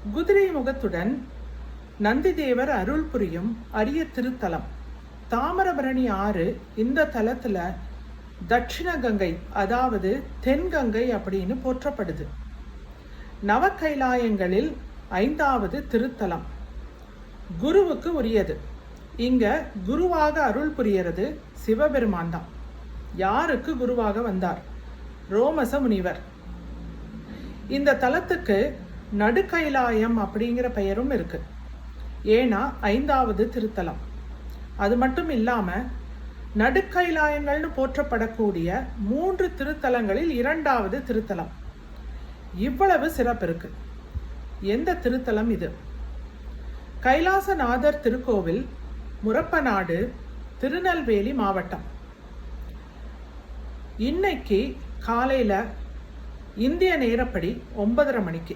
குதிரை முகத்துடன் நந்திதேவர் அருள் புரியும் அரிய திருத்தலம் தாமிரபரணி ஆறு. இந்த தலத்துல தட்சிண கங்கை, அதாவது தென்கங்கை அப்படின்னு போற்றப்படுது. நவக்கைலாயங்களில் 5வது திருத்தலம், குருவுக்கு உரியது. இங்க குருவாக அருள் புரியறது சிவபெருமான் தான். யாருக்கு குருவாக வந்தார்? ரோமச முனிவர். இந்த தலத்துக்கு நடுக்கைலாயம் அப்படிங்கிற பெயரும் இருக்கு. ஏன்னா 5வது திருத்தலம். அது மட்டும் இல்லாம நடுக்கைலாயங்கள்னு போற்றப்படக்கூடிய 3 திருத்தலங்களில் 2வது திருத்தலம். இவ்வளவு சிறப்பு இருக்கு. எந்த திருத்தலம் இது? கைலாசநாதர் திருக்கோவில், முரப்பநாடு, திருநெல்வேலி மாவட்டம். இன்னைக்கு காலையில் இந்திய நேரப்படி 9:30 மணிக்கு